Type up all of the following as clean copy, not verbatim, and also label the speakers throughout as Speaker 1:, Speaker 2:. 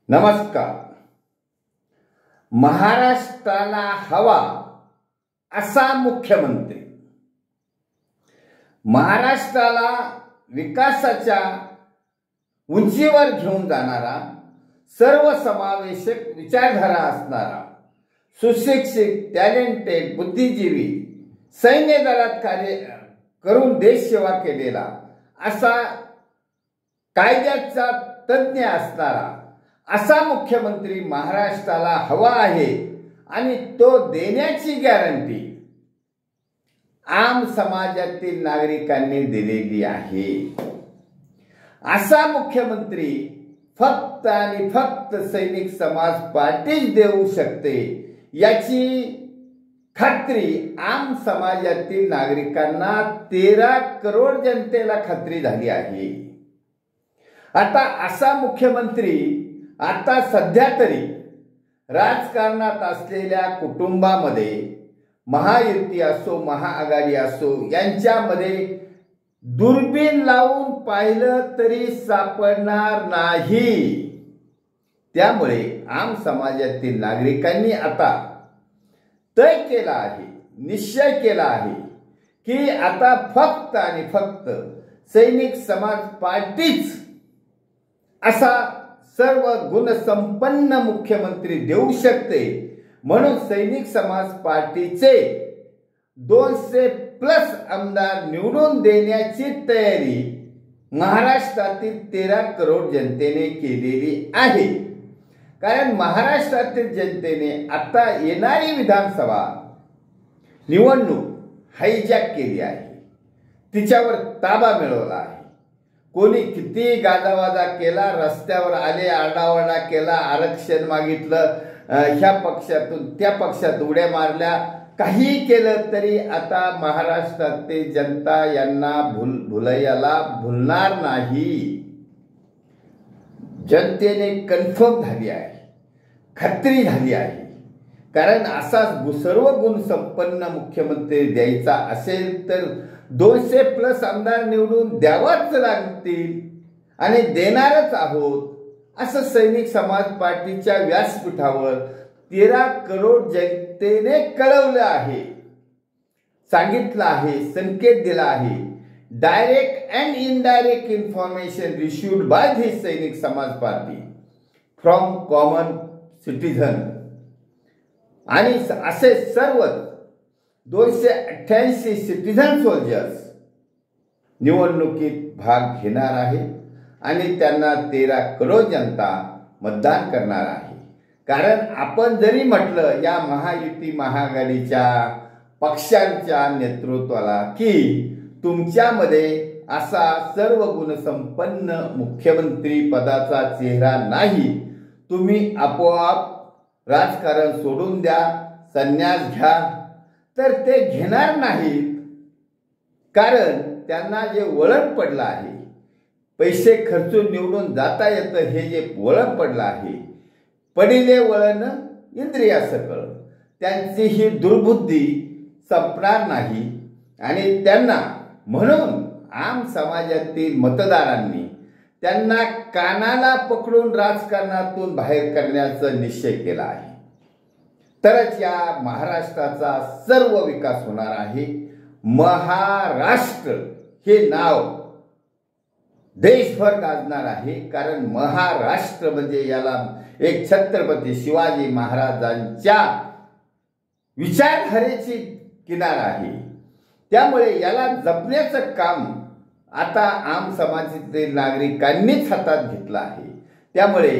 Speaker 1: नमस्कार. महाराष्ट्राला हवा असा मुख्यमंत्री, महाराष्ट्राला विकासाच्या उंचीवर घेऊन जाणारा, सर्वसमावेशक विचारधारा असणारा, सुशिक्षित, टॅलेंटेड, बुद्धिजीवी, सैन्य दलात कार्य करून देश सेवा केलेला असा कायद्याचा तज्ञ असणारा असा मुख्यमंत्री महाराष्ट्राला हवा आहे आणि तो देण्याची गॅरंटी आम समाजातील नागरिकांनी दिलेली आहे. असा मुख्यमंत्री फक्त आणि फक्त सैनिक समाज पार्टीच देऊ शकते याची खात्री आम समाजातील नागरिकांना 13 करोड जनतेला खात्री झाली आहे. आता असा मुख्यमंत्री आता सध्या तरी राजकारणात असलेल्या कुटुंबामध्ये महायुती असो महाआघाडी असो यांच्यामध्ये दुर्बीण लावून पाहिलं तरी सापडणार नाही. त्यामुळे आम समाजातील नागरिकांनी आता तय केला आहे, निश्चय केला आहे की आता फक्त आणि फक्त सैनिक समाज पार्टीच असा सर्व गुणसंपन्न मुख्यमंत्री देऊ शकते. म्हणून सैनिक समाज पार्टीचे 200+ आमदार निवडून देण्याची तयारी महाराष्ट्रातील 13 करोड जनतेने केलेली आहे. कारण महाराष्ट्रातील जनतेने आता येणारी विधानसभा निवडणूक हायजॅक केली आहे, तिच्यावर ताबा मिळवला आहे. कोणी किती गाजावाजा केला, रस्त्यावर आले, आरडाओरडा केला, आरक्षण मागितलं, ह्या पक्षातून त्या पक्षात उड्या मारल्या, काही केलं तरी आता महाराष्ट्रातील जनता यांना भुलैयाला भुलणार नाही. जनतेने कन्फर्म झाली आहे, खात्री झाली आहे. कारण असा सर्व गुण संपन्न मुख्यमंत्री द्यायचा असेल तर 200+ आमदार निवडून द्यावाच लागतील आणि देणारच आहोत असं सैनिक समाज पार्टीच्या व्यासपीठावर 13 करोड जनतेने कळवलं आहे, सांगितलं आहे, संकेत दिला आहे. Direct and indirect information received by this सैनिक समाज पार्टी फ्रॉम कॉमन सिटीझन. आणि असे सर्व 288 सिटीझन सोल्जर्स निवडणुकीत भाग घेणार आहे आणि त्यांना 13 करोड जनता मतदान करणार आहे. कारण आपण जरी म्हटलं या महायुती महाआघाडीच्या पक्षांच्या नेतृत्वाला की तुमच्यामध्ये असा सर्व गुणसंपन्न मुख्यमंत्री पदाचा चेहरा नाही, तुम्ही आपोआप राजकारण सोडून द्या, संन्यास घ्या, तर ते घेणार नाहीत. कारण त्यांना जे वळण पडलं आहे, पैसे खर्चून निवडून जाता येतं हे जे वळण पडलं आहे, पडिले वळण इंद्रिया सकळ, त्यांची ही दुर्बुद्धी संपणार नाही. आणि त्यांना म्हणून आम समाजातील मतदारांनी त्यांना कानाला पकडून राजकारणातून बाहेर करण्याचा निश्चय केला आहे. तरच या महाराष्ट्राचा सर्व विकास होणार आहे. महाराष्ट्र हे नाव देशभर गाजणार आहे. कारण महाराष्ट्र म्हणजे याला एक छत्रपती शिवाजी महाराजांच्या विचारधारेची किनार आहे. त्यामुळे याला जपण्याचं काम आता आम समाजातील नागरिकांनीच हातात घेतलं आहे. त्यामुळे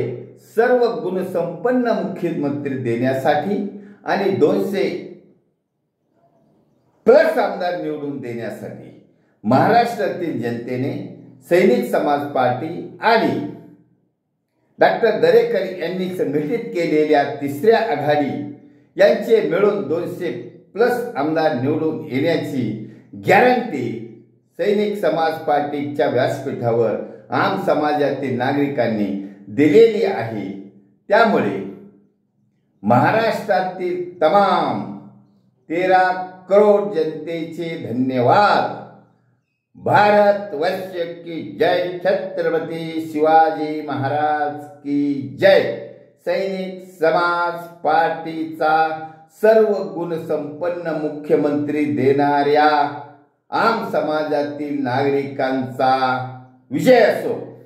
Speaker 1: सर्व गुणसंपन्न मुख्यमंत्री देण्यासाठी आणि 200+ आमदार निवडून देण्यासाठी महाराष्ट्रातील जनतेने सैनिक समाज पार्टी आणि डॉक्टर दरेकर यांनी संघटित केलेल्या तिसऱ्या आघाडी यांचे मिळून 200+ आमदार निवडून येण्याची गॅरंटी सैनिक समाज पार्टीच्या व्यासपीठावर आम समाजातील नागरिकांनी दिलेली आहे. त्यामुळे महाराष्ट्रातील तमाम 13 करोड जनतेचे धन्यवाद. भारत वर्ष की जय, छत्रपती शिवाजी महाराज की जय. सैनिक समाज पार्टीचा सर्व गुण संपन्न मुख्यमंत्री देणाऱ्या आम समाजातील नागरिकांचा विजय असो.